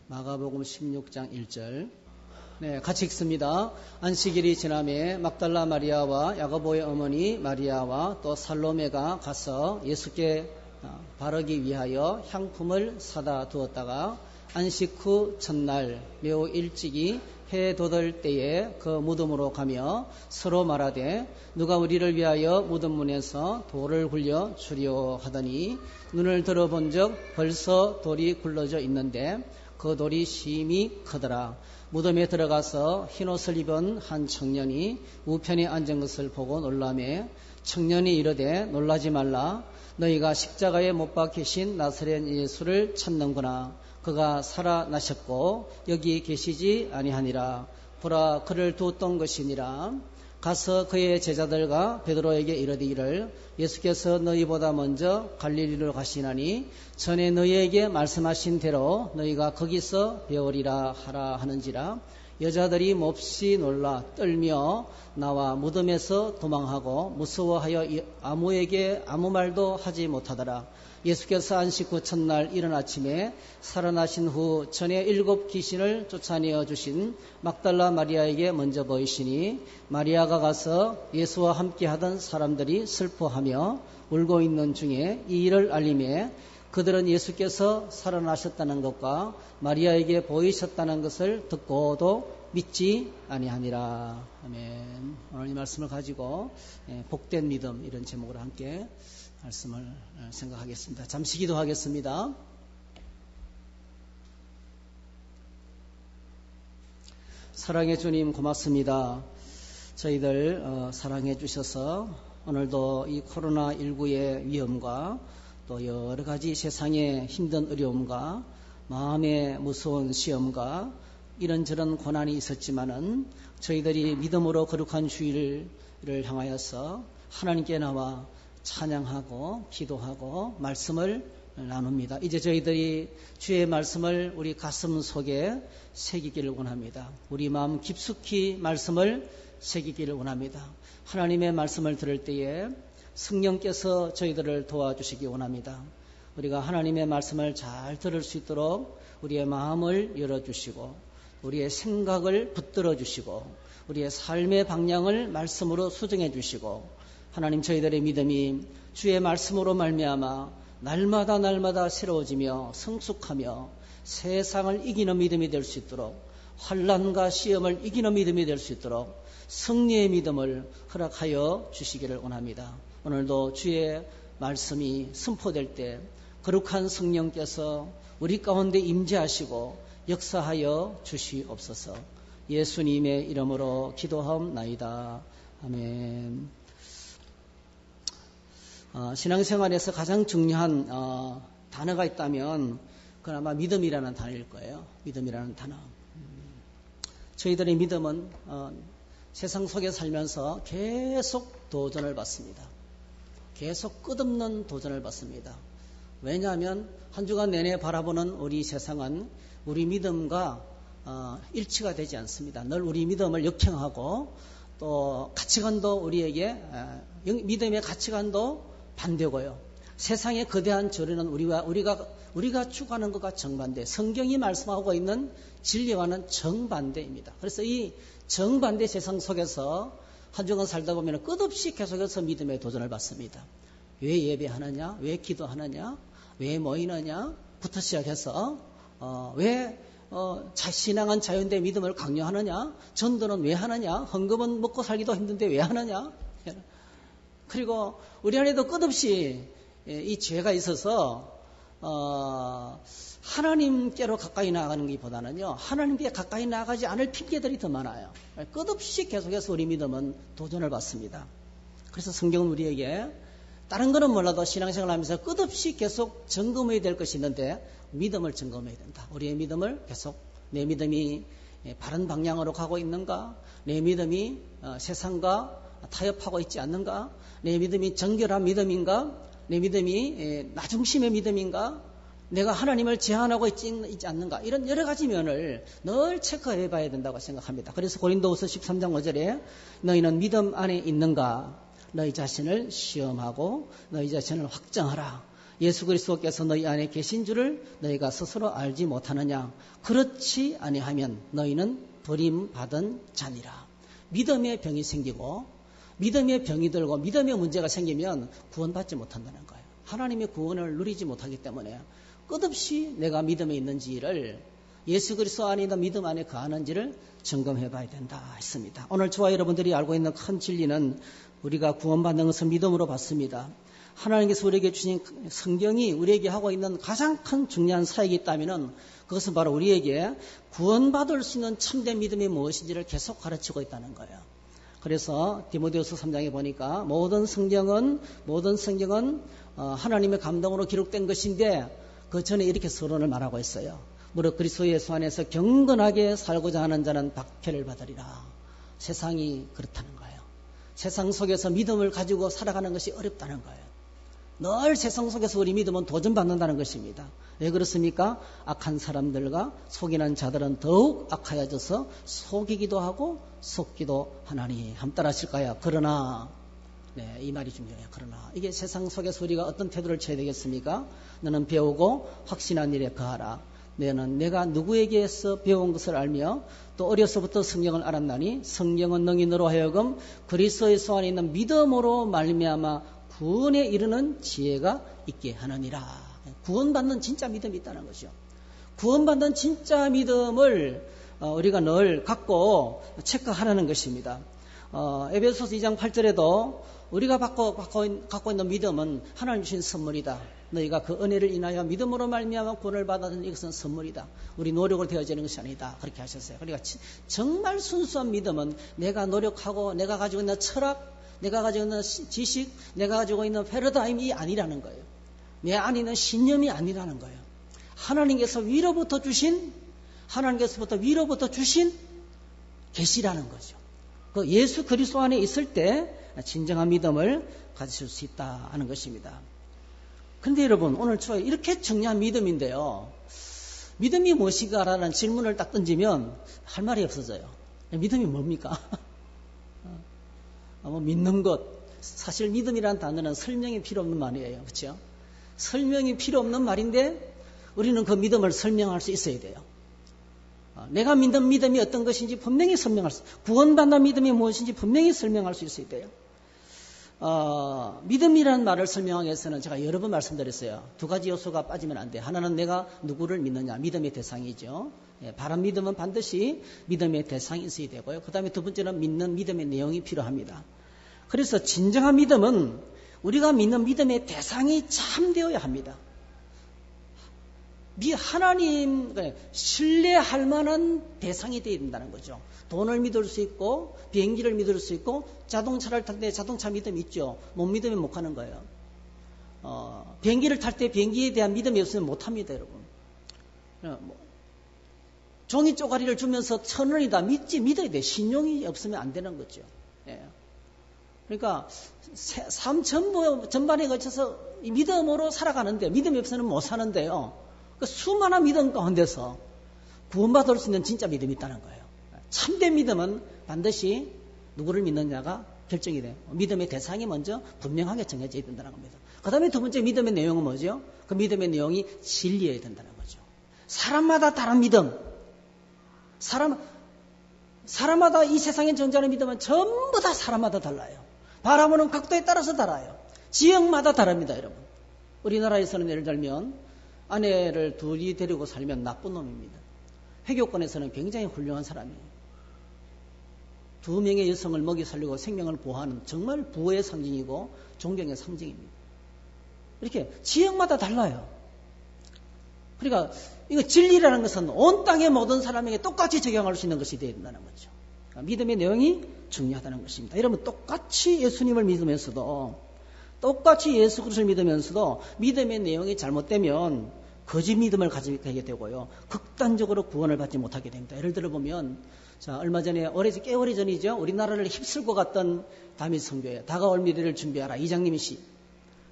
마가복음 16장 1절. 네, 같이 읽습니다. 안식일이 지남에 막달라 마리아와 야고보의 어머니 마리아와 또 살로메가 가서 예수께 바르기 위하여 향품을 사다 두었다가 안식 후 첫날 매우 일찍이 해 돋을 때에 그 무덤으로 가며 서로 말하되 누가 우리를 위하여 무덤 문에서 돌을 굴려 주려 하더니 눈을 들어본 적 벌써 돌이 굴러져 있는데 그 돌이 심히 크더라. 무덤에 들어가서 흰옷을 입은 한 청년이 우편에 앉은 것을 보고 놀라매 청년이 이르되 놀라지 말라. 너희가 십자가에 못 박히신 나사렛 예수를 찾는구나. 그가 살아나셨고 여기 계시지 아니하니라. 보라, 그를 두었던 것이니라. 가서 그의 제자들과 베드로에게 이르기를 예수께서 너희보다 먼저 갈릴리로 가시나니 전에 너희에게 말씀하신 대로 너희가 거기서 배우리라 하라 하는지라. 여자들이 몹시 놀라 떨며 나와 무덤에서 도망하고 무서워하여 아무에게 아무 말도 하지 못하더라. 예수께서 안식 후 첫날 이른 아침에 살아나신 후 전에 7 귀신을 쫓아내어 주신 막달라 마리아에게 먼저 보이시니 마리아가 가서 예수와 함께 하던 사람들이 슬퍼하며 울고 있는 중에 이 일을 알림해 그들은 예수께서 살아나셨다는 것과 마리아에게 보이셨다는 것을 듣고도 믿지 아니하니라. 아멘. 오늘 이 말씀을 가지고 복된 믿음 이런 제목으로 함께 말씀을 생각하겠습니다. 잠시 기도하겠습니다. 사랑해 주님 고맙습니다. 저희들 사랑해 주셔서 오늘도 이 코로나19의 위험과 또 여러 가지 세상의 힘든 어려움과 마음의 무서운 시험과 이런저런 고난이 있었지만은 저희들이 믿음으로 거룩한 주일을 향하여서 하나님께 나와 찬양하고 기도하고 말씀을 나눕니다. 이제 저희들이 주의 말씀을 우리 가슴 속에 새기기를 원합니다. 우리 마음 깊숙이 말씀을 새기기를 원합니다. 하나님의 말씀을 들을 때에 성령께서 저희들을 도와주시기 원합니다. 우리가 하나님의 말씀을 잘 들을 수 있도록 우리의 마음을 열어주시고 우리의 생각을 붙들어 주시고 우리의 삶의 방향을 말씀으로 수정해 주시고 하나님 저희들의 믿음이 주의 말씀으로 말미암아 날마다 새로워지며 성숙하며 세상을 이기는 믿음이 될 수 있도록 환난과 시험을 이기는 믿음이 될 수 있도록 승리의 믿음을 허락하여 주시기를 원합니다. 오늘도 주의 말씀이 선포될 때 거룩한 성령께서 우리 가운데 임재하시고 역사하여 주시옵소서. 예수님의 이름으로 기도하옵나이다. 아멘. 신앙생활에서 가장 중요한 단어가 있다면 그건 아마 믿음이라는 단어일 거예요. 믿음이라는 단어. 저희들의 믿음은 세상 속에 살면서 계속 도전을 받습니다. 계속 끝없는 도전을 받습니다. 왜냐하면 한 주간 내내 바라보는 우리 세상은 우리 믿음과 일치가 되지 않습니다. 늘 우리 믿음을 역행하고 또 가치관도 우리에게 믿음의 가치관도 반대고요. 세상의 거대한 저리는 우리가 추구하는 것과 정반대, 성경이 말씀하고 있는 진리와는 정반대입니다. 그래서 이 정반대 세상 속에서 한 주간 살다 보면 끝없이 계속해서 믿음의 도전을 받습니다. 왜 예배하느냐? 왜 기도하느냐? 왜 모이느냐?부터 시작해서 왜 신앙은 자유인데 믿음을 강요하느냐? 전도는 왜 하느냐? 헌금은 먹고 살기도 힘든데 왜 하느냐? 그리고 우리 안에도 끝없이 이 죄가 있어서 하나님께로 가까이 나아가는 것보다는요, 하나님께 가까이 나아가지 않을 핑계들이 더 많아요. 끝없이 계속해서 우리 믿음은 도전을 받습니다. 그래서 성경은 우리에게 다른 거는 몰라도 신앙생활을 하면서 끝없이 계속 점검해야 될 것이 있는데 믿음을 점검해야 된다. 우리의 믿음을 계속 내 믿음이 바른 방향으로 가고 있는가? 내 믿음이 세상과 타협하고 있지 않는가? 내 믿음이 정결한 믿음인가? 내 믿음이 나 중심의 믿음인가? 내가 하나님을 제한하고 있지 않는가? 이런 여러 가지 면을 늘 체크해 봐야 된다고 생각합니다. 그래서 고린도후서 13장 5절에 너희는 믿음 안에 있는가? 너희 자신을 시험하고 너희 자신을 확정하라. 예수 그리스도께서 너희 안에 계신 줄을 너희가 스스로 알지 못하느냐. 그렇지 아니하면 너희는 버림받은 자니라. 믿음의 병이 생기고 믿음의 병이 들고 믿음의 문제가 생기면 구원받지 못한다는 거예요. 하나님의 구원을 누리지 못하기 때문에 끝없이 내가 믿음에 있는지를, 예수 그리스도 안에 있는 믿음 안에 거하는지를 점검해 봐야 된다 했습니다. 오늘 저와 여러분들이 알고 있는 큰 진리는 우리가 구원받는 것을 믿음으로 받습니다. 하나님께서 우리에게 주신 성경이 우리에게 하고 있는 가장 큰 중요한 사역이 있다면 그것은 바로 우리에게 구원받을 수 있는 참된 믿음이 무엇인지를 계속 가르치고 있다는 거예요. 그래서 디모데후서 3장에 보니까 모든 성경은 하나님의 감동으로 기록된 것인데 그 전에 이렇게 서론을 말하고 있어요. 무릇 그리스도 예수 안에서 경건하게 살고자 하는 자는 박해를 받으리라. 세상이 그렇다는 거예요. 세상 속에서 믿음을 가지고 살아가는 것이 어렵다는 거예요. 늘 세상 속에서 우리 믿음은 도전받는다는 것입니다. 왜 그렇습니까? 악한 사람들과 속이는 자들은 더욱 악하여져서 속이기도 하고 속기도 하나니. 함 따라하실까요? 그러나, 네, 이 말이 중요해요. 그러나 이게 세상 속에서 우리가 어떤 태도를 취해야 되겠습니까? 너는 배우고 확신한 일에 거하라. 너는 내가 누구에게서 배운 것을 알며 또 어려서부터 성경을 알았나니 성경은 능인으로 하여금 그리스도 예수 안에 있는 믿음으로 말미암아 구원에 이르는 지혜가 있게 하느니라. 구원받는 진짜 믿음이 있다는 것이죠. 구원받는 진짜 믿음을 우리가 늘 갖고 체크하라는 것입니다. 에베소서 2장 8절에도 우리가 갖고 있는 믿음은 하나님 주신 선물이다. 너희가 그 은혜를 인하여 믿음으로 말미암아 구원을 받았는 이것은 선물이다. 우리 노력으로 되어지는 것이 아니다. 그렇게 하셨어요. 그러니까 정말 순수한 믿음은 내가 노력하고 내가 가지고 있는 철학, 내가 가지고 있는 지식, 내가 가지고 있는 패러다임이 아니라는 거예요. 내 안에 있는 신념이 아니라는 거예요. 하나님께서 위로부터 주신 계시라는 거죠. 그 예수 그리스도 안에 있을 때 진정한 믿음을 가지실 수 있다 하는 것입니다. 그런데 여러분, 오늘 저희 이렇게 중요한 믿음인데요. 믿음이 무엇인가라는 질문을 딱 던지면 할 말이 없어져요. 믿음이 뭡니까? 믿는 것. 사실 믿음이라는 단어는 설명이 필요 없는 말이에요. 그렇죠? 설명이 필요 없는 말인데 우리는 그 믿음을 설명할 수 있어야 돼요. 내가 믿는 믿음이 어떤 것인지 분명히 구원받는 믿음이 무엇인지 분명히 설명할 수 있어야 돼요. 믿음이라는 말을 설명하기 위해서는 제가 여러 번 말씀드렸어요. 두 가지 요소가 빠지면 안 돼요. 하나는 내가 누구를 믿느냐, 믿음의 대상이죠. 바른 믿음은 반드시 믿음의 대상이 있어야 되고요. 그 다음에 두 번째는 믿는 믿음의 내용이 필요합니다. 그래서 진정한 믿음은 우리가 믿는 믿음의 대상이 참되어야 합니다. 하나님 신뢰할 만한 대상이 되어야 된다는 거죠. 돈을 믿을 수 있고 비행기를 믿을 수 있고 자동차를 탈 때 자동차 믿음이 있죠. 못 믿으면 못 가는 거예요. 비행기를 탈 때 비행기에 대한 믿음이 없으면 못 합니다, 여러분. 종이 쪼가리를 주면서 1,000원이다 믿어야 돼. 신용이 없으면 안 되는 거죠. 예. 그러니까 삶 전반에 걸쳐서 이 믿음으로 살아가는데 믿음이 없으면 못 사는데요. 그 수많은 믿음 가운데서 구원받을 수 있는 진짜 믿음이 있다는 거예요. 참된 믿음은 반드시 누구를 믿느냐가 결정이 돼요. 믿음의 대상이 먼저 분명하게 정해져야 된다는 겁니다. 그 다음에 두 번째 믿음의 내용은 뭐죠? 그 믿음의 내용이 진리여야 된다는 거죠. 사람마다 다른 믿음. 사람마다 이 세상에 존재하는 믿음은 전부 다 사람마다 달라요. 바라보는 각도에 따라서 달라요. 지역마다 다릅니다, 여러분. 우리나라에서는 예를 들면 아내를 둘이 데리고 살면 나쁜 놈입니다. 회교권에서는 굉장히 훌륭한 사람이에요. 2명의 여성을 먹이 살리고 생명을 보호하는 정말 부의 상징이고 존경의 상징입니다. 이렇게 지역마다 달라요. 그러니까 이거 진리라는 것은 온 땅의 모든 사람에게 똑같이 적용할 수 있는 것이 되어야 된다는 거죠. 그러니까 믿음의 내용이 중요하다는 것입니다. 여러분, 똑같이 예수님을 믿으면서도, 똑같이 예수 그리스도를 믿으면서도 믿음의 내용이 잘못되면 거짓 믿음을 가지게 되고요. 극단적으로 구원을 받지 못하게 됩니다. 예를 들어 보면, 자, 얼마 전에, 꽤 오래 전이죠. 우리나라를 휩쓸고 갔던 다윗 선교회, 다가올 미래를 준비하라. 이장님이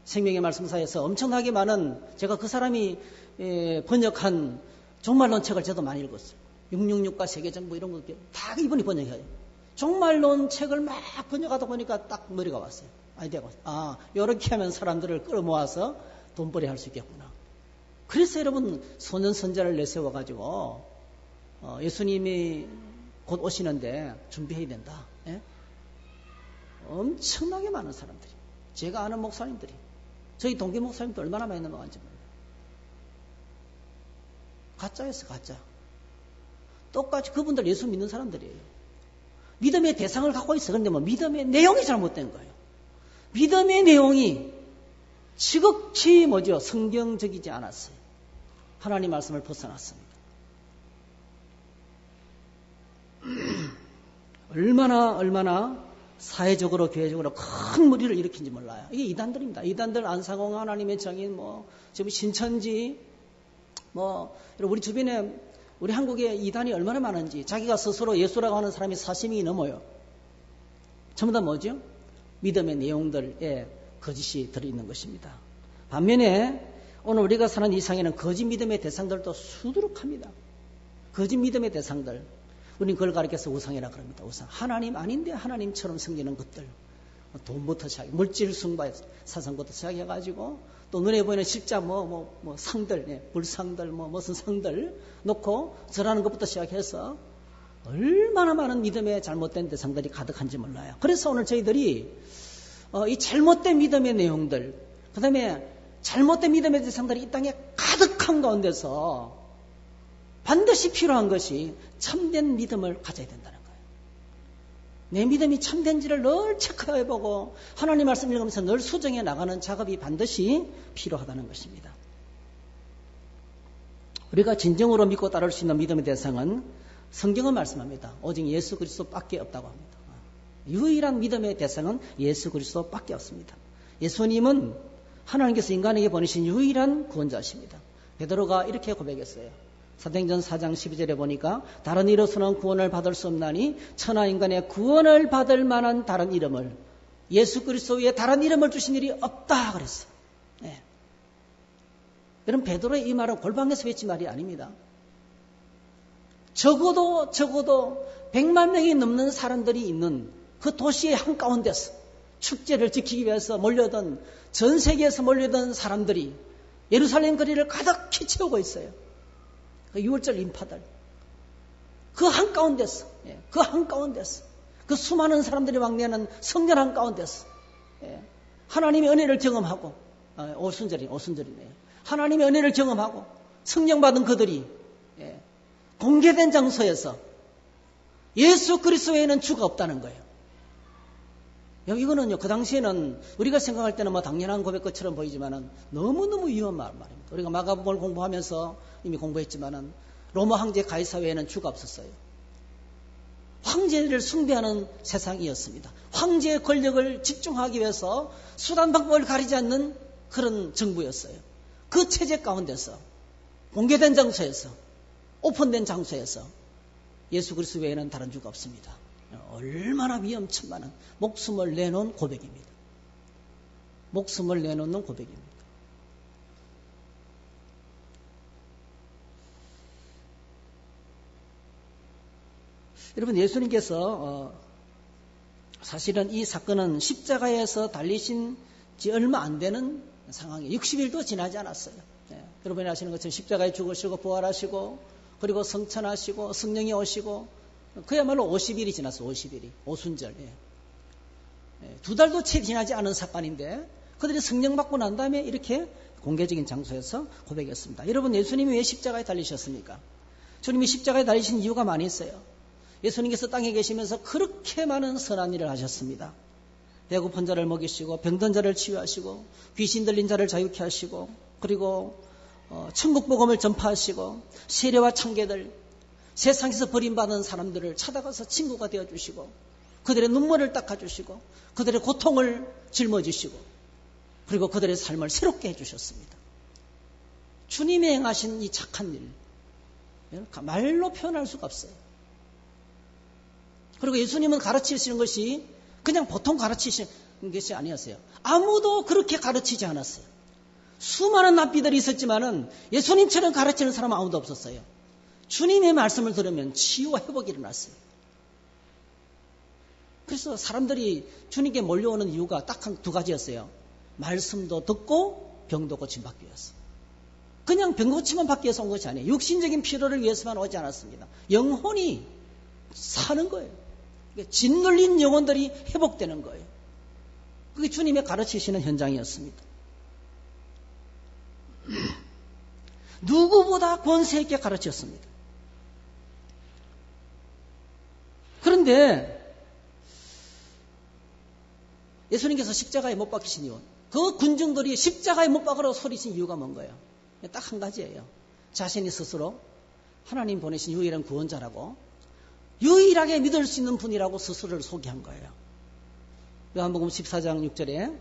생명의 말씀사에서 엄청나게 많은, 제가 그 사람이 번역한 종말론 책을 저도 많이 읽었어요. 666과 세계정부 이런 거 다 이분이 번역해요. 종말론 책을 막 번역하다 보니까 딱 머리가 왔어요. 아이디어가 왔어요. 이렇게 하면 사람들을 끌어모아서 돈벌이 할 수 있겠구나. 그래서 여러분 소년 선자를 내세워가지고 예수님이 곧 오시는데 준비해야 된다. 예? 엄청나게 많은 사람들이, 제가 아는 목사님들이, 저희 동기 목사님도 얼마나 많이 넘어간지 몰라요. 가짜였어, 가짜. 똑같이 그분들 예수 믿는 사람들이에요. 믿음의 대상을 갖고 있어. 그런데 뭐 믿음의 내용이 잘못된 거예요. 믿음의 내용이 지극히 뭐죠? 성경적이지 않았어요. 하나님 말씀을 벗어났습니다. 얼마나 사회적으로 교회적으로 큰 무리를 일으킨지 몰라요. 이게 이단들입니다. 이단들 안상홍 하나님의 정인 지금 신천지 우리 주변에 우리 한국에 이단이 얼마나 많은지, 자기가 스스로 예수라고 하는 사람이 40명이 넘어요. 전부 다 뭐죠? 믿음의 내용들에 거짓이 들어있는 것입니다. 반면에 오늘 우리가 사는 이 세상에는 거짓 믿음의 대상들도 수두룩합니다. 거짓 믿음의 대상들, 우리는 그걸 가리켜서 우상이라 그럽니다. 우상. 하나님 아닌데 하나님처럼 섬기는 것들. 돈부터 시작해, 물질 숭배 사상부터 시작해가지고, 또 눈에 보이는 십자 상들, 불상들, 무슨 상들 놓고 절하는 것부터 시작해서 얼마나 많은 믿음의 잘못된 대상들이 가득한지 몰라요. 그래서 오늘 저희들이 이 잘못된 믿음의 내용들, 그 다음에 잘못된 믿음의 대상들이 이 땅에 가득한 가운데서 반드시 필요한 것이 참된 믿음을 가져야 된다는 거예요. 내 믿음이 참된지를 늘 체크해보고 하나님 말씀 읽으면서 늘 수정해 나가는 작업이 반드시 필요하다는 것입니다. 우리가 진정으로 믿고 따를 수 있는 믿음의 대상은 성경은 말씀합니다. 오직 예수 그리스도밖에 없다고 합니다. 유일한 믿음의 대상은 예수 그리스도밖에 없습니다. 예수님은 하나님께서 인간에게 보내신 유일한 구원자십니다. 베드로가 이렇게 고백했어요. 사도행전 4장 12절에 보니까 다른 이로서는 구원을 받을 수 없나니 천하 인간의 구원을 받을 만한 다른 이름을, 예수 그리스도 외에 다른 이름을 주신 일이 없다 그랬어요. 네. 여러분, 베드로의 이 말은 골방에서 외친 말이 아닙니다. 적어도 100만 명이 넘는 사람들이 있는 그 도시의 한가운데서 축제를 지키기 위해서 몰려든, 전 세계에서 몰려든 사람들이 예루살렘 거리를 가득히 채우고 있어요. 그 6월절 인파들. 그 한가운데서, 그 수많은 사람들이 왕래하는 성전 한가운데서, 하나님의 은혜를 경험하고, 오순절이네요. 하나님의 은혜를 경험하고, 성령 받은 그들이, 공개된 장소에서 예수 그리스도 외에는 주가 없다는 거예요. 이거는요, 그 당시에는 우리가 생각할 때는 당연한 고백 것처럼 보이지만은 너무너무 위험한 말입니다. 우리가 마가복음을 공부하면서 이미 공부했지만은 로마 황제 가이사 외에는 주가 없었어요. 황제를 숭배하는 세상이었습니다. 황제의 권력을 집중하기 위해서 수단 방법을 가리지 않는 그런 정부였어요. 그 체제 가운데서 공개된 장소에서, 오픈된 장소에서 예수 그리스도 외에는 다른 주가 없습니다. 얼마나 위험천만한 목숨을 내놓은 고백입니다. 목숨을 내놓는 고백입니다. 여러분, 예수님께서 사실은 이 사건은 십자가에서 달리신 지 얼마 안 되는 상황이에요. 60일도 지나지 않았어요. 여러분이 아시는 것처럼 십자가에 죽으시고 부활하시고 그리고 성천하시고 성령이 오시고 그야말로 50일이 지났어요. 50일이. 오순절. 2달도 채 지나지 않은 사건인데 그들이 성령 받고 난 다음에 이렇게 공개적인 장소에서 고백했습니다. 여러분, 예수님이 왜 십자가에 달리셨습니까? 주님이 십자가에 달리신 이유가 많이 있어요. 예수님께서 땅에 계시면서 그렇게 많은 선한 일을 하셨습니다. 배고픈 자를 먹이시고 병든 자를 치유하시고 귀신 들린 자를 자유케 하시고 그리고 천국 복음을 전파하시고 세례와 청개들, 세상에서 버림받은 사람들을 찾아가서 친구가 되어주시고 그들의 눈물을 닦아주시고 그들의 고통을 짊어지시고 그리고 그들의 삶을 새롭게 해주셨습니다. 주님이 행하신 이 착한 일, 말로 표현할 수가 없어요. 그리고 예수님은 가르치시는 것이 그냥 보통 가르치시는 것이 아니었어요. 아무도 그렇게 가르치지 않았어요. 수많은 랍비들이 있었지만은 예수님처럼 가르치는 사람은 아무도 없었어요. 주님의 말씀을 들으면 치유와 회복이 일어났어요. 그래서 사람들이 주님께 몰려오는 이유가 딱 두 가지였어요. 말씀도 듣고 병도 고침받기 위해서. 그냥 병 고침만 받기 위해서 온 것이 아니에요. 육신적인 필요를 위해서만 오지 않았습니다. 영혼이 사는 거예요. 짓눌린 영혼들이 회복되는 거예요. 그게 주님의 가르치시는 현장이었습니다. 누구보다 권세 있게 가르쳤습니다. 그런데 예수님께서 십자가에 못 박히신 이유, 그 군중들이 십자가에 못 박으라고 소리친 이유가 뭔가요? 딱 한 가지예요. 자신이 스스로 하나님 보내신 유일한 구원자라고, 유일하게 믿을 수 있는 분이라고 스스로를 소개한 거예요. 요한복음 14장 6절에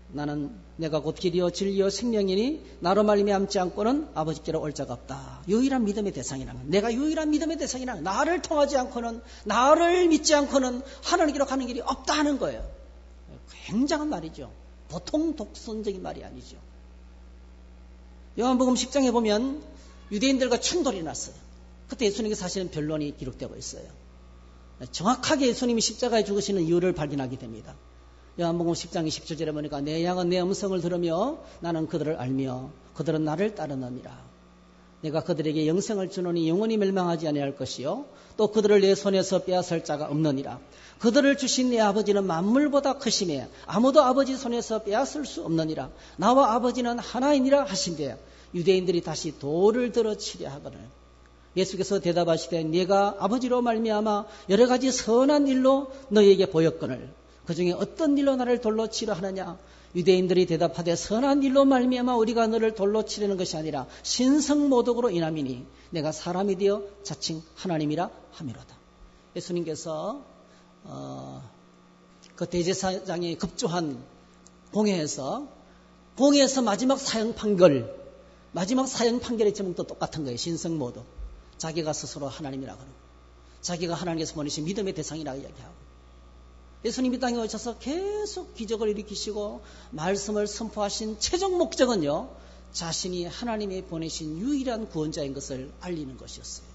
나는 내가 곧 길이요 진리요 생명이니 나로 말미암지 않고는 아버지께로 올 자가 없다. 유일한 믿음의 대상이라는, 내가 유일한 믿음의 대상이라는, 나를 통하지 않고는, 나를 믿지 않고는 하나님께로 가는 길이 없다 하는 거예요. 굉장한 말이죠. 보통 독선적인 말이 아니죠. 요한복음 10장에 보면 유대인들과 충돌이 났어요. 그때 예수님께서 하시는 변론이 기록되고 있어요. 정확하게 예수님이 십자가에 죽으시는 이유를 발견하게 됩니다. 요한복음 10장 27절에 보니까 내 양은 내 음성을 들으며 나는 그들을 알며 그들은 나를 따르느니라. 내가 그들에게 영생을 주노니 영원히 멸망하지 아니할 것이요 또 그들을 내 손에서 빼앗을 자가 없느니라. 그들을 주신 내 아버지는 만물보다 크심에 아무도 아버지 손에서 빼앗을 수 없느니라. 나와 아버지는 하나이니라 하신대. 유대인들이 다시 돌을 들어 치려 하거늘 예수께서 대답하시되 네가 아버지로 말미암아 여러 가지 선한 일로 너희에게 보였거늘 그 중에 어떤 일로 나를 돌로 치려 하느냐. 유대인들이 대답하되 선한 일로 말미암아 우리가 너를 돌로 치려는 것이 아니라 신성모독으로 인함이니 내가 사람이 되어 자칭 하나님이라 하미로다. 예수님께서 그 대제사장이 급조한 공회에서 마지막 사형 판결의 제목도 똑같은 거예요. 신성모독. 자기가 스스로 하나님이라고 하고 자기가 하나님께서 보내신 믿음의 대상이라고 이야기하고 예수님이 땅에 오셔서 계속 기적을 일으키시고 말씀을 선포하신 최종 목적은요, 자신이 하나님이 보내신 유일한 구원자인 것을 알리는 것이었어요.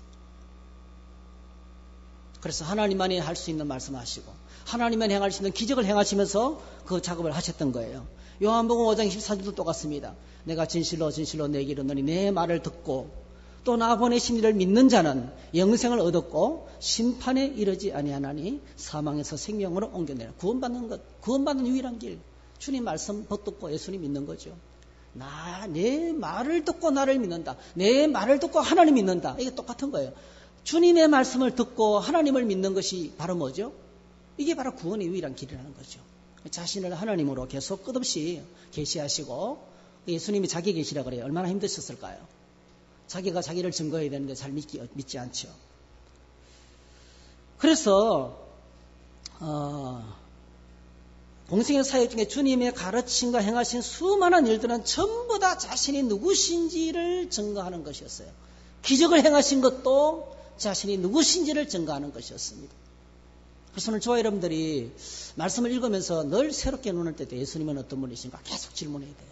그래서 하나님만이 할 수 있는 말씀하시고 하나님만 행할 수 있는 기적을 행하시면서 그 작업을 하셨던 거예요. 요한복음 5장 24절도 똑같습니다. 내가 진실로 진실로 내게 이르노니 내 말을 듣고 또 나 보내신 이를 믿는 자는 영생을 얻었고 심판에 이르지 아니하나니 사망에서 생명으로 옮겨내라. 구원받는 유일한 길, 주님 말씀 붙듣고 예수님 믿는 거죠. 내 말을 듣고 나를 믿는다. 내 말을 듣고 하나님 믿는다. 이게 똑같은 거예요. 주님의 말씀을 듣고 하나님을 믿는 것이 바로 뭐죠? 이게 바로 구원의 유일한 길이라는 거죠. 자신을 하나님으로 계속 끝없이 계시하시고 예수님이 자기 계시라 그래요. 얼마나 힘드셨을까요? 자기가 자기를 증거해야 되는데 잘 믿지 않죠. 그래서 공생의 사역 중에 주님의 가르침과 행하신 수많은 일들은 전부 다 자신이 누구신지를 증거하는 것이었어요. 기적을 행하신 것도 자신이 누구신지를 증거하는 것이었습니다. 그래서 오늘 저와 여러분들이 말씀을 읽으면서 늘 새롭게 눈을 뜰 때 예수님은 어떤 분이신가 계속 질문해야 돼요.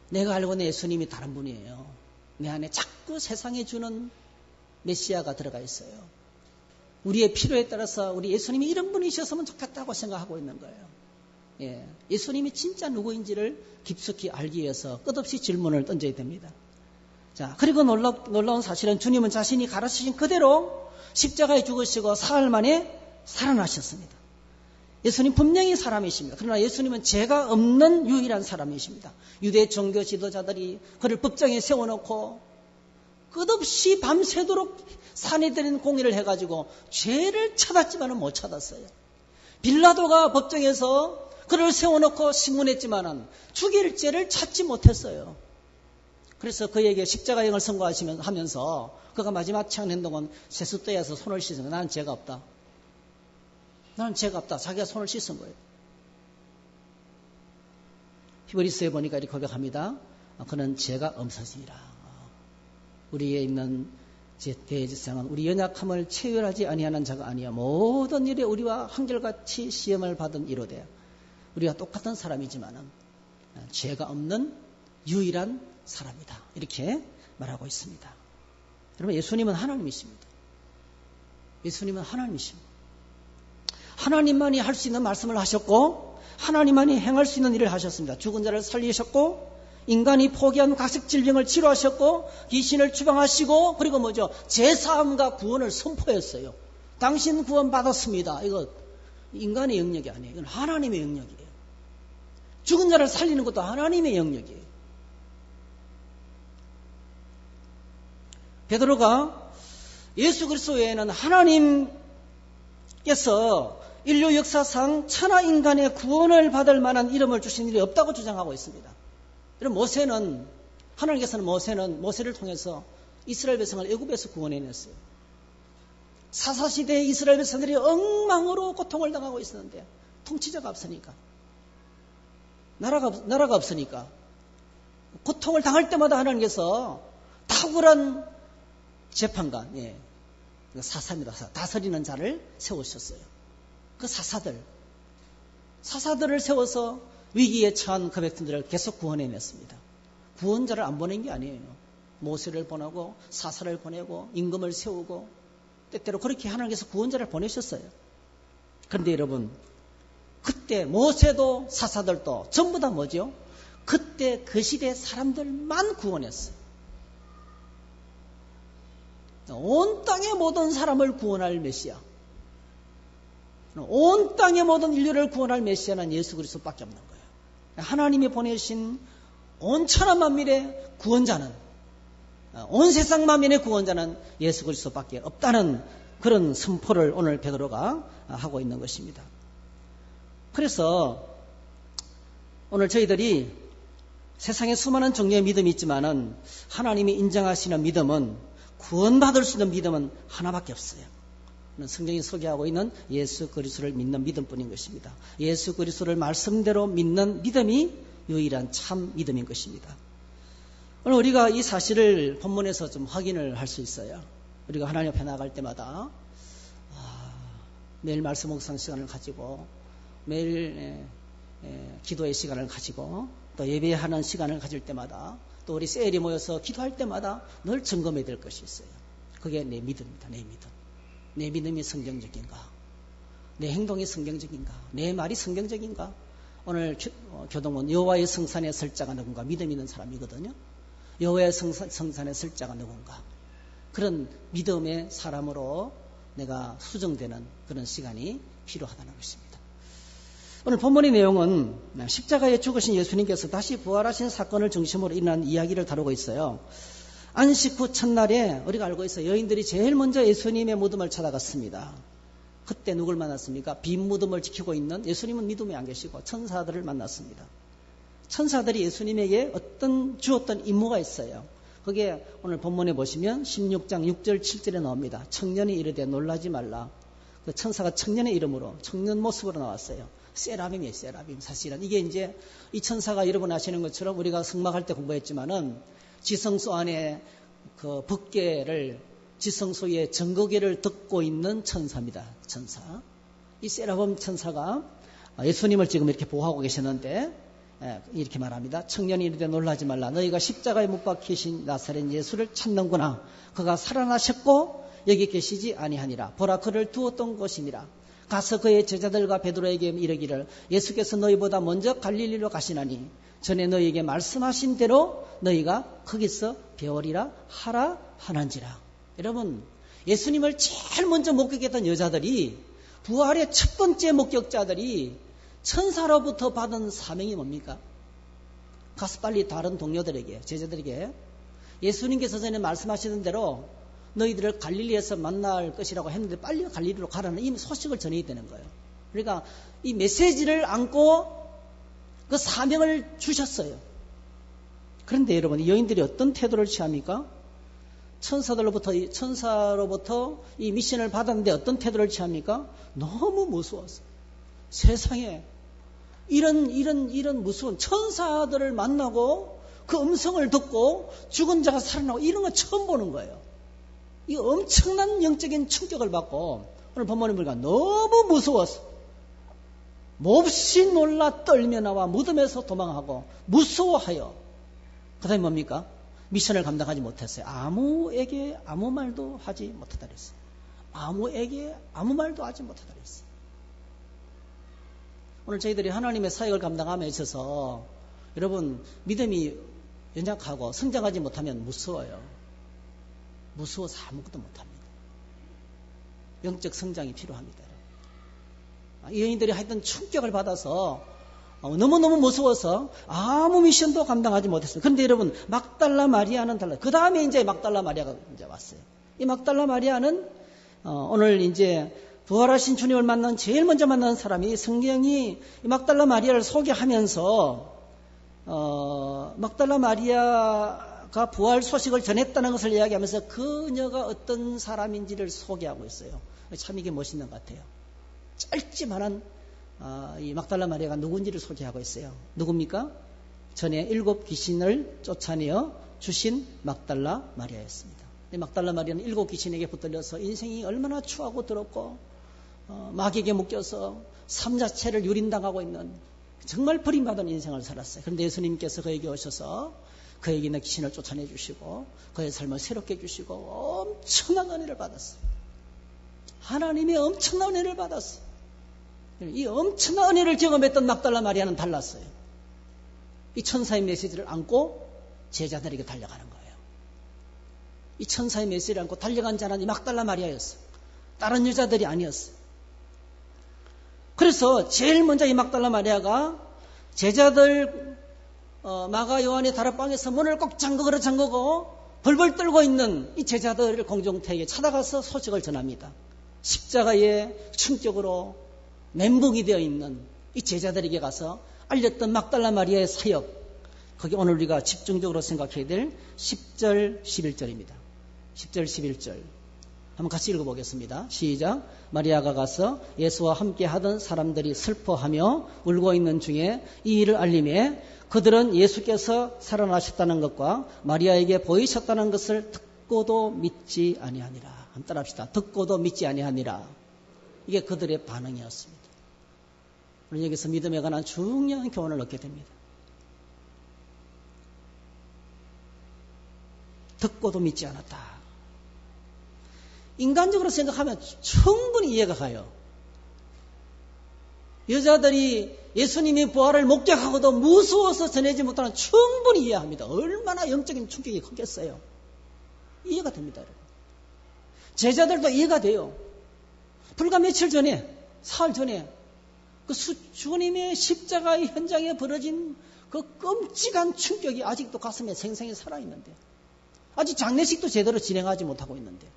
내가 알고 있는 예수님이 다른 분이에요. 내 안에 자꾸 세상에 주는 메시아가 들어가 있어요. 우리의 필요에 따라서 우리 예수님이 이런 분이셨으면 좋겠다고 생각하고 있는 거예요. 예수님이 진짜 누구인지를 깊숙이 알기 위해서 끝없이 질문을 던져야 됩니다. 자, 그리고 놀라운 사실은 주님은 자신이 가르치신 그대로 십자가에 죽으시고 사흘 만에 살아나셨습니다. 예수님 분명히 사람이십니다. 그러나 예수님은 죄가 없는 유일한 사람이십니다. 유대 종교 지도자들이 그를 법정에 세워놓고 끝없이 밤새도록 산에 들인 공의를 해가지고 죄를 찾았지만은 못 찾았어요. 빌라도가 법정에서 그를 세워놓고 신문했지만은 죽일 죄를 찾지 못했어요. 그래서 그에게 십자가형을 선고하면서 그가 마지막 처한 행동은 세숫대에서 손을 씻은 거예요. 나는 죄가 없다. 나는 죄가 없다. 자기가 손을 씻은 거예요. 히브리서에 보니까 이렇게 고백합니다. 그는 죄가 없으시니라. 우리에 있는 대제사장은 우리 연약함을 체휼하지 아니하는 자가 아니야. 모든 일에 우리와 한결같이 시험을 받은 이로되 우리가 똑같은 사람이지만은 죄가 없는 유일한 사람이다. 이렇게 말하고 있습니다. 여러분, 예수님은 하나님이십니다. 예수님은 하나님이십니다. 하나님만이 할 수 있는 말씀을 하셨고 하나님만이 행할 수 있는 일을 하셨습니다. 죽은 자를 살리셨고 인간이 포기한 각색 질병을 치료하셨고 귀신을 추방하시고 그리고 뭐죠? 제사함과 구원을 선포했어요. 당신 구원 받았습니다. 이거 인간의 영역이 아니에요. 이건 하나님의 영역이에요. 죽은 자를 살리는 것도 하나님의 영역이에요. 베드로가 예수 그리스도 외에는 하나님께서 인류 역사상 천하 인간의 구원을 받을 만한 이름을 주신 일이 없다고 주장하고 있습니다. 그럼 하나님께서는 모세를 통해서 이스라엘 백성을 애굽에서 구원해냈어요. 사사시대의 이스라엘 백성들이 엉망으로 고통을 당하고 있었는데 통치자가 없으니까 나라가 없으니까 고통을 당할 때마다 하나님께서 탁월한 재판관, 사사입니다. 다스리는 자를 세우셨어요. 그 사사들을 세워서 위기에 처한 그 백성들을 계속 구원해냈습니다. 구원자를 안 보낸 게 아니에요. 모세를 보내고 사사를 보내고 임금을 세우고 때때로 그렇게 하나님께서 구원자를 보내셨어요. 그런데 여러분, 그때 모세도 사사들도 전부 다 뭐죠? 그때 그 시대 사람들만 구원했어요. 온 땅의 모든 사람을 구원할 메시아, 온 땅의 모든 인류를 구원할 메시아는 예수 그리스도밖에 없는 거예요. 하나님이 보내신 온 천하 만민의 구원자는, 온 세상 만민의 구원자는 예수 그리스도밖에 없다는 그런 선포를 오늘 베드로가 하고 있는 것입니다. 그래서 오늘 저희들이 세상에 수많은 종류의 믿음이 있지만은 하나님이 인정하시는 믿음은, 구원받을 수 있는 믿음은 하나밖에 없어요. 성경이 소개하고 있는 예수 그리스도를 믿는 믿음뿐인 것입니다. 예수 그리스도를 말씀대로 믿는 믿음이 유일한 참 믿음인 것입니다. 오늘 우리가 이 사실을 본문에서 좀 확인을 할 수 있어요. 우리가 하나님 앞에 나갈 때마다 매일 말씀 묵상 시간을 가지고 매일 기도의 시간을 가지고 또 예배하는 시간을 가질 때마다 또 우리 세일이 모여서 기도할 때마다 늘 점검해야 될 것이 있어요. 그게 내 믿음입니다. 내 믿음. 내 믿음이 성경적인가? 내 행동이 성경적인가? 내 말이 성경적인가? 오늘 교동은 여호와의 성산에 설 자가 누군가? 믿음 있는 사람이거든요. 여호와의 성산에 설 자가 누군가? 그런 믿음의 사람으로 내가 수정되는 그런 시간이 필요하다는 것입니다. 오늘 본문의 내용은 십자가에 죽으신 예수님께서 다시 부활하신 사건을 중심으로 일어난 이야기를 다루고 있어요. 안식 후 첫날에 우리가 알고 있어요. 여인들이 제일 먼저 예수님의 무덤을 찾아갔습니다. 그때 누굴 만났습니까? 빈 무덤을 지키고 있는, 예수님은 믿음에 안 계시고 천사들을 만났습니다. 천사들이 예수님에게 주었던 임무가 있어요. 그게 오늘 본문에 보시면 16장 6절 7절에 나옵니다. 청년이 이르되 놀라지 말라. 그 천사가 청년의 이름으로, 청년 모습으로 나왔어요. 세라핌이에요. 세라핌. 사실은 이게 이제 이 천사가 여러분 아시는 것처럼 우리가 성막할 때 공부했지만은 지성소 안에 그 법궤를, 지성소의 정거궤를 덮고 있는 천사입니다. 천사. 이 세라핌 천사가 예수님을 지금 이렇게 보호하고 계시는데 이렇게 말합니다. 청년이 이르되 놀라지 말라. 너희가 십자가에 못 박히신 나사렛 예수를 찾는구나. 그가 살아나셨고 여기 계시지 아니하니라. 보라, 그를 두었던 곳이니라. 가서 그의 제자들과 베드로에게 이르기를 예수께서 너희보다 먼저 갈릴리로 가시나니 전에 너희에게 말씀하신 대로 너희가 거기서 배우리라 하라 하는지라. 여러분, 예수님을 제일 먼저 목격했던 여자들이, 부활의 첫 번째 목격자들이 천사로부터 받은 사명이 뭡니까? 가서 빨리 다른 동료들에게, 제자들에게 예수님께서 전에 말씀하시는 대로 너희들을 갈릴리에서 만날 것이라고 했는데 빨리 갈릴리로 가라는 이 소식을 전해야 되는 거예요. 그러니까 이 메시지를 안고 그 사명을 주셨어요. 그런데 여러분, 이 여인들이 어떤 태도를 취합니까? 천사로부터 이 미션을 받았는데 어떤 태도를 취합니까? 너무 무서웠어. 세상에 이런 무서운 천사들을 만나고 그 음성을 듣고 죽은 자가 살아나고 이런 거 처음 보는 거예요. 이 엄청난 영적인 충격을 받고 오늘 본문에 보니까 너무 무서워서 몹시 놀라 떨며 나와 무덤에서 도망하고 무서워하여, 그 다음에 뭡니까? 미션을 감당하지 못했어요. 아무에게 아무 말도 하지 못하다 그랬어요. 아무에게 아무 말도 하지 못하다 그랬어요. 오늘 저희들이 하나님의 사역을 감당함에 있어서 여러분, 믿음이 연약하고 성장하지 못하면 무서워요. 무서워서 아무것도 못합니다. 영적 성장이 필요합니다. 이 여인들이 하여튼 충격을 받아서 너무너무 무서워서 아무 미션도 감당하지 못했어요. 그런데 여러분, 막달라 마리아는 달라요. 그 다음에 이제 막달라 마리아가 이제 왔어요. 이 막달라 마리아는 오늘 이제 부활하신 주님을 만난 제일 먼저 만난 사람이, 성경이 이 막달라 마리아를 소개하면서 막달라 마리아가 부활 소식을 전했다는 것을 이야기하면서 그녀가 어떤 사람인지를 소개하고 있어요. 참 이게 멋있는 것 같아요. 짧지만한 이 막달라 마리아가 누군지를 소개하고 있어요. 누굽니까? 전에 7 귀신을 쫓아내어 주신 막달라 마리아였습니다. 이 막달라 마리아는 7 귀신에게 붙들려서 인생이 얼마나 추하고 더럽고 마귀에게 묶여서 삶 자체를 유린당하고 있는 정말 버림받은 인생을 살았어요. 그런데 예수님께서 그에게 오셔서 그에게 있는 귀신을 쫓아내 주시고 그의 삶을 새롭게 해주시고 엄청난 은혜를 받았어요. 하나님의 엄청난 은혜를 받았어요. 이 엄청난 은혜를 경험했던 막달라 마리아는 달랐어요. 이 천사의 메시지를 안고 제자들에게 달려가는 거예요. 이 천사의 메시지를 안고 달려간 자는 이 막달라 마리아였어요. 다른 여자들이 아니었어요. 그래서 제일 먼저 이 막달라 마리아가 제자들 마가 요한의 다락방에서 문을 꼭 잠그고 벌벌 떨고 있는 이 제자들을 공동체에게 찾아가서 소식을 전합니다. 십자가에 충격으로 멘붕이 되어 있는 이 제자들에게 가서 알렸던 막달라 마리아의 사역, 거기 오늘 우리가 집중적으로 생각해야 될 10절 11절입니다. 10절 11절 한번 같이 읽어보겠습니다. 시작. 마리아가 가서 예수와 함께 하던 사람들이 슬퍼하며 울고 있는 중에 이 일을 알림해 그들은 예수께서 살아나셨다는 것과 마리아에게 보이셨다는 것을 듣고도 믿지 아니하니라. 한번 따라합시다. 듣고도 믿지 아니하니라. 이게 그들의 반응이었습니다. 우리 여기서 믿음에 관한 중요한 교훈을 얻게 됩니다. 듣고도 믿지 않았다. 인간적으로 생각하면 충분히 이해가 가요. 여자들이 예수님의 부활을 목격하고도 무서워서 전하지 못하는 충분히 이해합니다. 얼마나 영적인 충격이 컸겠어요. 이해가 됩니다, 여러분. 제자들도 이해가 돼요. 불과 며칠 전에, 사흘 전에 그 주님의 십자가의 현장에 벌어진 그 끔찍한 충격이 아직도 가슴에 생생히 살아있는데, 아직 장례식도 제대로 진행하지 못하고 있는데,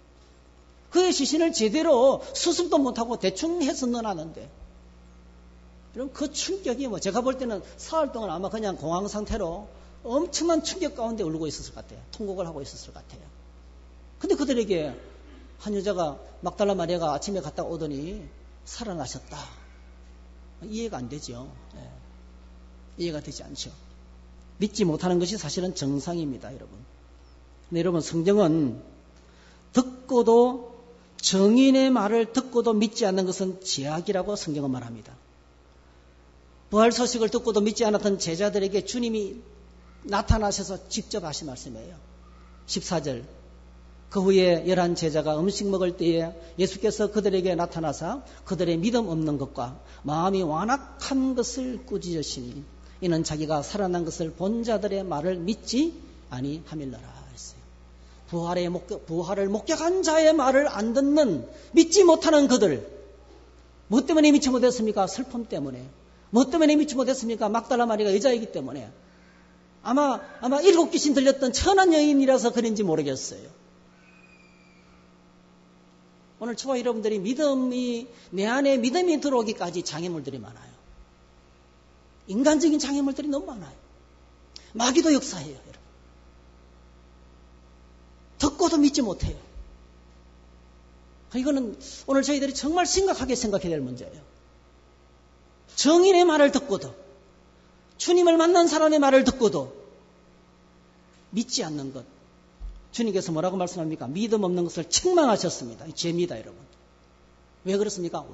그의 시신을 제대로 수습도 못하고 대충 해서 넣어놨는데, 그럼 그 충격이 제가 볼 때는 사흘 동안 아마 그냥 공황 상태로 엄청난 충격 가운데 울고 있었을 것 같아요. 통곡을 하고 있었을 것 같아요. 근데 그들에게 한 여자가, 막달라 마리아가 아침에 갔다 오더니 살아나셨다. 이해가 안 되죠. 네. 이해가 되지 않죠. 믿지 못하는 것이 사실은 정상입니다, 여러분. 근데 여러분, 성경은 듣고도, 정인의 말을 듣고도 믿지 않는 것은 죄악이라고 성경은 말합니다. 부활 소식을 듣고도 믿지 않았던 제자들에게 주님이 나타나셔서 직접 하신 말씀이에요. 14절. 그 후에 11 제자가 음식 먹을 때에 예수께서 그들에게 나타나사 그들의 믿음 없는 것과 마음이 완악한 것을 꾸짖으시니 이는 자기가 살아난 것을 본 자들의 말을 믿지 아니함일러라 했어요. 부활을 목격한 자의 말을 안 듣는, 믿지 못하는 그들. 뭐 때문에 믿지 못했습니까? 슬픔 때문에. 뭐 때문에 믿지 못했습니까? 막달라 마리아가 여자이기 때문에. 아마 7 귀신 들렸던 천한 여인이라서 그런지 모르겠어요. 오늘 저와 여러분들이 내 안에 믿음이 들어오기까지 장애물들이 많아요. 인간적인 장애물들이 너무 많아요. 마귀도 역사해요, 여러분. 듣고도 믿지 못해요. 이거는 오늘 저희들이 정말 심각하게 생각해야 될 문제예요. 정인의 말을 듣고도, 주님을 만난 사람의 말을 듣고도 믿지 않는 것. 주님께서 뭐라고 말씀합니까? 믿음 없는 것을 책망하셨습니다. 죄입니다, 여러분. 왜 그렇습니까?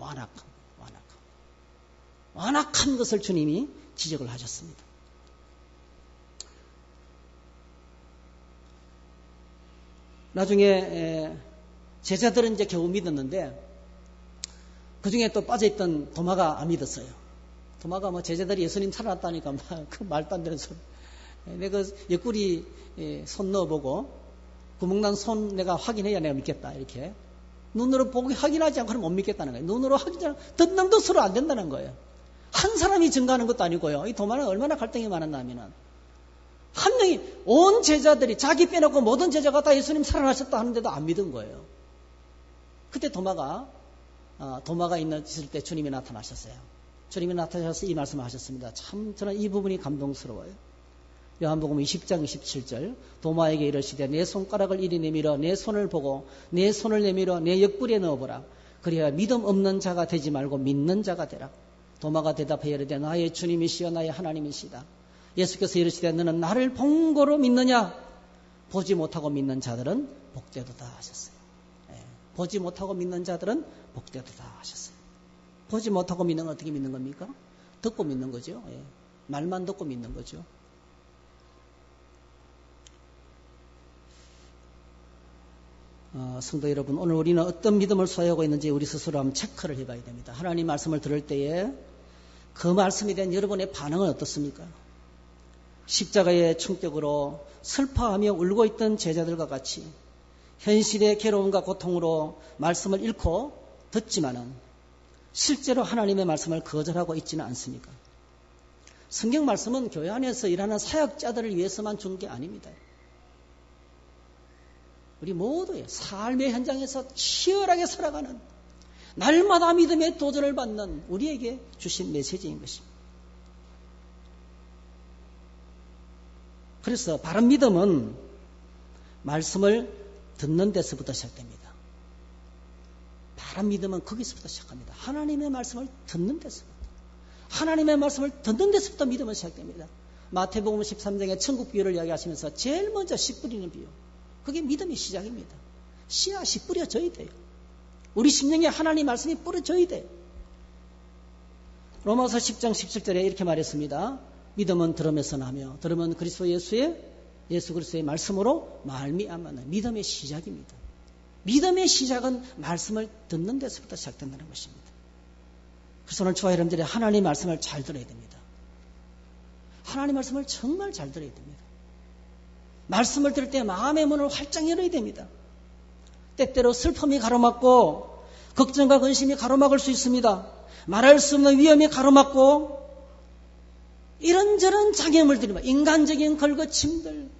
완악한 것을 주님이 지적을 하셨습니다. 나중에 제자들은 이제 겨우 믿었는데, 그 중에 또 빠져있던 도마가 안 믿었어요. 도마가 제자들이 예수님 살아났다니까 그 말도 안 되는 소리. 내가 옆구리 손 넣어보고 구멍난 손 내가 확인해야 내가 믿겠다. 이렇게 눈으로 보고 확인하지 않고는 못 믿겠다는 거예요. 눈으로 확인하지 듣는 놈도 서로 안 된다는 거예요. 한 사람이 증거하는 것도 아니고요. 이 도마는 얼마나 갈등이 많았냐면은 한 명이 온 제자들이 자기 빼놓고 모든 제자가 다 예수님 살아나셨다 하는데도 안 믿은 거예요. 그때 도마가 있을 때 주님이 나타나셨어요. 주님이 나타나셔서 이 말씀을 하셨습니다. 참 저는 이 부분이 감동스러워요. 요한복음 20장 27절 도마에게 이르시되 내 손가락을 이리 내밀어 내 손을 보고 내 손을 내밀어 내 옆구리에 넣어보라. 그래야 믿음 없는 자가 되지 말고 믿는 자가 되라. 도마가 대답하여 이르되 나의 주님이시여 나의 하나님이시다. 예수께서 이르시되 너는 나를 본 거로 믿느냐? 보지 못하고 믿는 자들은 복되도다 하셨어요. 보지 못하고 믿는 자들은 복되도다 하셨어요. 보지 못하고 믿는 건 어떻게 믿는 겁니까? 듣고 믿는 거죠. 말만 듣고 믿는 거죠. 성도 여러분, 오늘 우리는 어떤 믿음을 소유하고 있는지 우리 스스로 한번 체크를 해봐야 됩니다. 하나님 말씀을 들을 때에 그 말씀에 대한 여러분의 반응은 어떻습니까? 십자가의 충격으로 슬퍼하며 울고 있던 제자들과 같이 현실의 괴로움과 고통으로 말씀을 잃고 듣지만은 실제로 하나님의 말씀을 거절하고 있지는 않습니까? 성경 말씀은 교회 안에서 일하는 사역자들을 위해서만 준 게 아닙니다. 우리 모두의 삶의 현장에서 치열하게 살아가는 날마다 믿음의 도전을 받는 우리에게 주신 메시지인 것입니다. 그래서 바른 믿음은 말씀을 듣는 데서부터 시작됩니다. 바른 믿음은 거기서부터 시작합니다. 하나님의 말씀을 듣는 데서부터. 하나님의 말씀을 듣는 데서부터 믿음은 시작됩니다. 마태복음 13장에 천국 비유를 이야기하시면서 제일 먼저 씨 뿌리는 비유. 그게 믿음의 시작입니다. 씨앗이 뿌려져야 돼요. 우리 심령에 하나님 말씀이 뿌려져야 돼요. 로마서 10장 17절에 이렇게 말했습니다. 믿음은 들음에서 나며 들음은 예수 그리스도의 말씀으로 말미암는 믿음의 시작입니다. 믿음의 시작은 말씀을 듣는 데서부터 시작된다는 것입니다. 그래서 오늘 저와 여러분들이 하나님 말씀을 잘 들어야 됩니다. 하나님 말씀을 정말 잘 들어야 됩니다. 말씀을 들을 때 마음의 문을 활짝 열어야 됩니다. 때때로 슬픔이 가로막고 걱정과 근심이 가로막을 수 있습니다. 말할 수 없는 위험이 가로막고 이런저런 장애물들이 인간적인 걸거침들.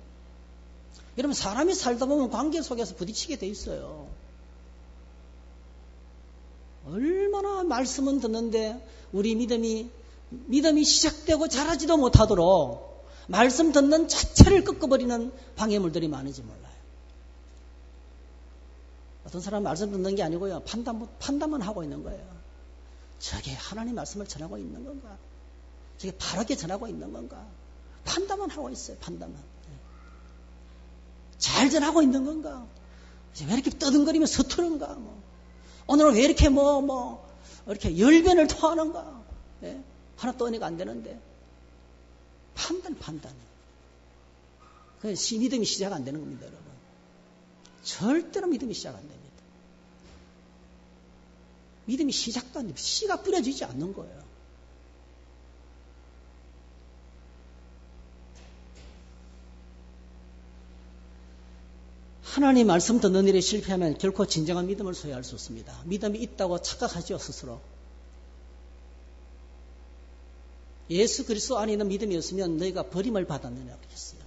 여러분 사람이 살다 보면 관계 속에서 부딪히게 돼 있어요. 얼마나 말씀은 듣는데 우리 믿음이 시작되고 자라지도 못하도록 말씀 듣는 자체를 꺾어버리는 방해물들이 많은지 몰라요. 어떤 사람은 말씀 듣는 게 아니고요. 판단만 하고 있는 거예요. 저게 하나님 말씀을 전하고 있는 건가? 저게 바르게 전하고 있는 건가? 판단만 하고 있어요. 판단만. 잘 전하고 있는 건가? 왜 이렇게 떠든거리며 서투른가? 오늘은 왜 이렇게 이렇게 열변을 토하는가? 하나 또 은혜가 안 되는데. 판단. 그건 믿음이 시작 안 되는 겁니다, 여러분. 절대로 믿음이 시작 안 됩니다. 믿음이 시작도 안 됩니다. 씨가 뿌려지지 않는 거예요. 하나님 말씀 듣는 일에 실패하면 결코 진정한 믿음을 소유할 수 없습니다. 믿음이 있다고 착각하죠, 스스로. 예수 그리스도 안에 있는 믿음이 없으면 너희가 버림을 받았느냐고 그랬어요.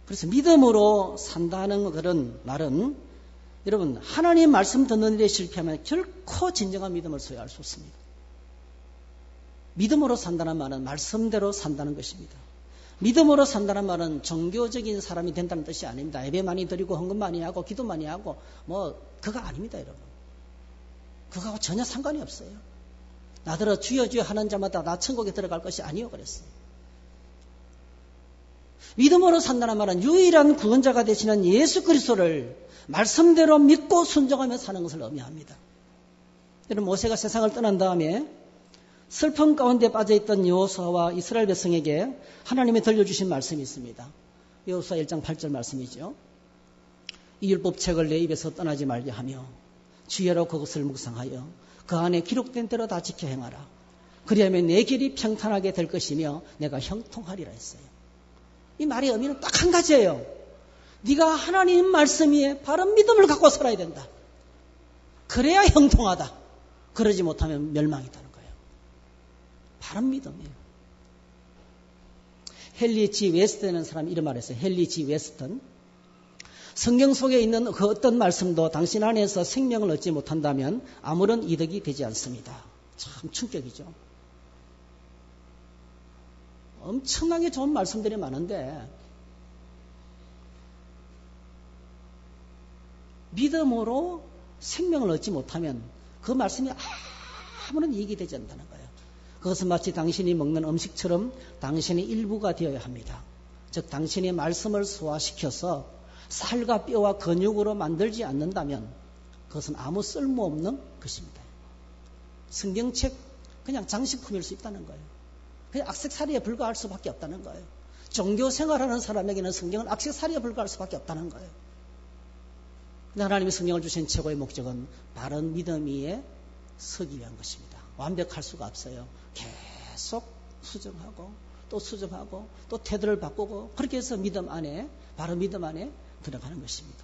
그래서 믿음으로 산다는 그런 말은 여러분 하나님 말씀 듣는 일에 실패하면 결코 진정한 믿음을 소유할 수 없습니다. 믿음으로 산다는 말은 말씀대로 산다는 것입니다. 믿음으로 산다는 말은 종교적인 사람이 된다는 뜻이 아닙니다. 예배 많이 드리고 헌금 많이 하고 기도 많이 하고 그거 아닙니다, 여러분. 그거하고 전혀 상관이 없어요. 나더러 주여 주여 하는 자마다 나 천국에 들어갈 것이 아니요 그랬어요. 믿음으로 산다는 말은 유일한 구원자가 되시는 예수 그리스도를 말씀대로 믿고 순종하며 사는 것을 의미합니다. 여러분 모세가 세상을 떠난 다음에 슬픔 가운데 빠져있던 여호수아와 이스라엘 백성에게 하나님이 들려주신 말씀이 있습니다. 여호수아 1장 8절 말씀이죠. 이 율법책을 내 입에서 떠나지 말게 하며 주야로 그것을 묵상하여 그 안에 기록된 대로 다 지켜 행하라. 그리하면 내 길이 평탄하게 될 것이며 내가 형통하리라 했어요. 이 말의 의미는 딱 한 가지예요. 네가 하나님 말씀 위에 바른 믿음을 갖고 살아야 된다. 그래야 형통하다. 그러지 못하면 멸망이다는 거예요. 바른 믿음이에요. 헨리 G. 웨스턴이라는 사람이 이런 말을 했어요. 헨리 G. 웨스턴. 성경 속에 있는 그 어떤 말씀도 당신 안에서 생명을 얻지 못한다면 아무런 이득이 되지 않습니다. 참 충격이죠. 엄청나게 좋은 말씀들이 많은데 믿음으로 생명을 얻지 못하면 그 말씀이 아무런 이익이 되지 않는다는 거예요. 그것은 마치 당신이 먹는 음식처럼 당신의 일부가 되어야 합니다. 즉 당신의 말씀을 소화시켜서 살과 뼈와 근육으로 만들지 않는다면 그것은 아무 쓸모없는 것입니다. 성경책 그냥 장식품일 수 있다는 거예요. 그냥 액세서리에 불과할 수밖에 없다는 거예요. 종교 생활하는 사람에게는 성경은 액세서리에 불과할 수밖에 없다는 거예요. 근데 하나님이 성경을 주신 최고의 목적은 바른 믿음 위에 서기 위한 것입니다. 완벽할 수가 없어요. 계속 수정하고 또 수정하고 또 태도를 바꾸고 그렇게 해서 믿음 안에 바른 믿음 안에 들어가는 것입니다.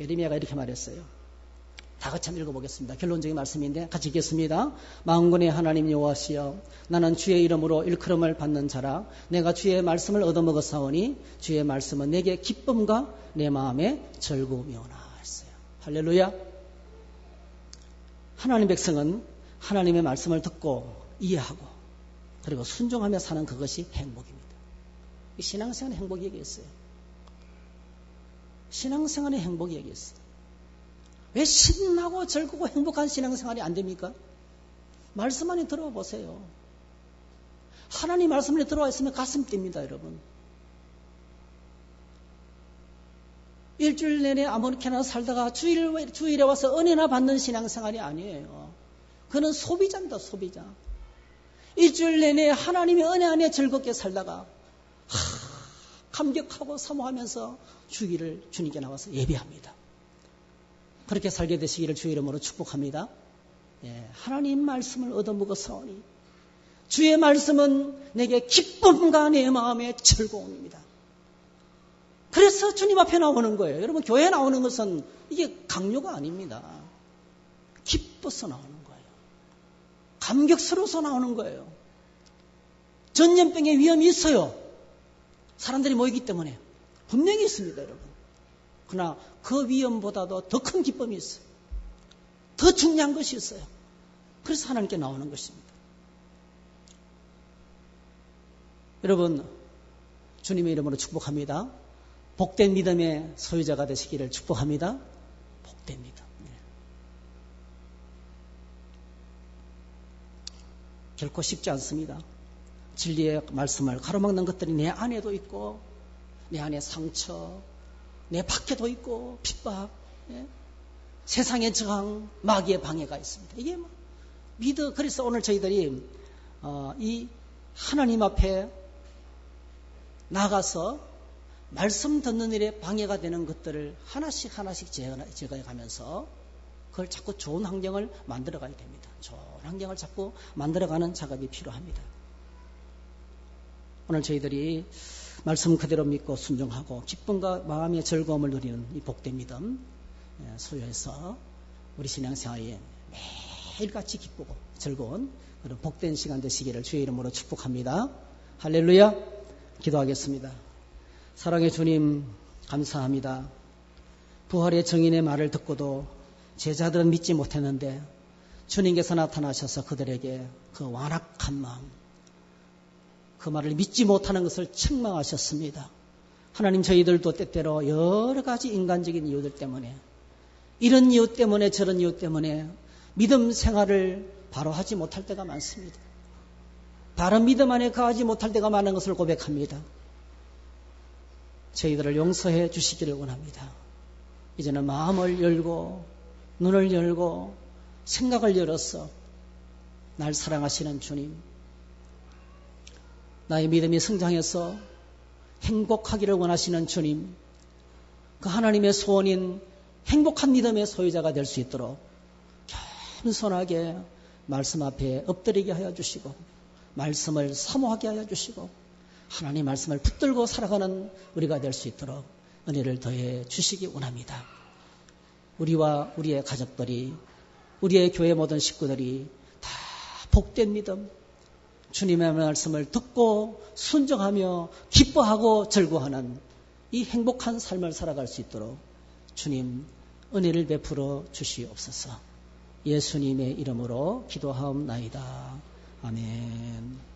예레미야가 이렇게 말했어요. 다 같이 한번 읽어보겠습니다. 결론적인 말씀인데 같이 읽겠습니다. 만군의 하나님 여호와시여 나는 주의 이름으로 일컬음을 받는 자라 내가 주의 말씀을 얻어먹었사오니 주의 말씀은 내게 기쁨과 내 마음에 즐거움이오나 했어요. 할렐루야. 하나님 백성은 하나님의 말씀을 듣고 이해하고 그리고 순종하며 사는 그것이 행복입니다. 신앙생활의 행복이 여기 있어요. 신앙생활의 행복이 여기 있어요. 왜 신나고 즐겁고 행복한 신앙생활이 안 됩니까? 말씀 안에 들어와 보세요. 하나님 말씀 안에 들어와 있으면 가슴 뜁니다, 여러분. 일주일 내내 아무렇게나 살다가 주일에 와서 은혜나 받는 신앙생활이 아니에요. 그는 소비자입니다, 소비자. 일주일 내내 하나님의 은혜 안에 즐겁게 살다가 감격하고 사모하면서 주일을 주님께 나와서 예배합니다. 그렇게 살게 되시기를 주의 이름으로 축복합니다. 예, 하나님 말씀을 얻어먹어서오니 주의 말씀은 내게 기쁨과 내 마음의 즐거움입니다. 그래서 주님 앞에 나오는 거예요. 여러분 교회에 나오는 것은 이게 강요가 아닙니다. 기뻐서 나오는 거예요. 감격스러워서 나오는 거예요. 전염병의 위험이 있어요. 사람들이 모이기 때문에 분명히 있습니다, 여러분. 그러나 그 위험보다도 더 큰 기쁨이 있어요. 더 중요한 것이 있어요. 그래서 하나님께 나오는 것입니다. 여러분, 주님의 이름으로 축복합니다. 복된 믿음의 소유자가 되시기를 축복합니다. 복된 믿음. 결코 쉽지 않습니다. 진리의 말씀을 가로막는 것들이 내 안에도 있고 내 안에 상처, 내 밖에도 있고 핍박, 세상의 저항, 마귀의 방해가 있습니다. 이게 그래서 오늘 저희들이 이 하나님 앞에 나가서 말씀 듣는 일에 방해가 되는 것들을 하나씩 제거해 가면서 그걸 자꾸 좋은 환경을 만들어 가야 됩니다. 좋은 환경을 자꾸 만들어가는 작업이 필요합니다. 오늘 저희들이 말씀 그대로 믿고 순종하고 기쁨과 마음의 즐거움을 누리는 이 복된 믿음 소유해서 우리 신앙생활에 매일같이 기쁘고 즐거운 그런 복된 시간 되시기를 주의 이름으로 축복합니다. 할렐루야. 기도하겠습니다. 사랑의 주님 감사합니다. 부활의 증인의 말을 듣고도 제자들은 믿지 못했는데 주님께서 나타나셔서 그들에게 그 완악한 마음, 그 말을 믿지 못하는 것을 책망하셨습니다. 하나님, 저희들도 때때로 여러 가지 인간적인 이유들 때문에, 이런 이유 때문에 저런 이유 때문에 믿음 생활을 바로 하지 못할 때가 많습니다. 바른 믿음 안에 거하지 못할 때가 많은 것을 고백합니다. 저희들을 용서해 주시기를 원합니다. 이제는 마음을 열고 눈을 열고 생각을 열어서 날 사랑하시는 주님, 나의 믿음이 성장해서 행복하기를 원하시는 주님, 그 하나님의 소원인 행복한 믿음의 소유자가 될 수 있도록 겸손하게 말씀 앞에 엎드리게 하여 주시고 말씀을 사모하게 하여 주시고 하나님 말씀을 붙들고 살아가는 우리가 될 수 있도록 은혜를 더해 주시기 원합니다. 우리와 우리의 가족들이 우리의 교회 모든 식구들이 다 복된 믿음 주님의 말씀을 듣고 순종하며 기뻐하고 즐거워하는 이 행복한 삶을 살아갈 수 있도록 주님 은혜를 베풀어 주시옵소서. 예수님의 이름으로 기도하옵나이다. 아멘.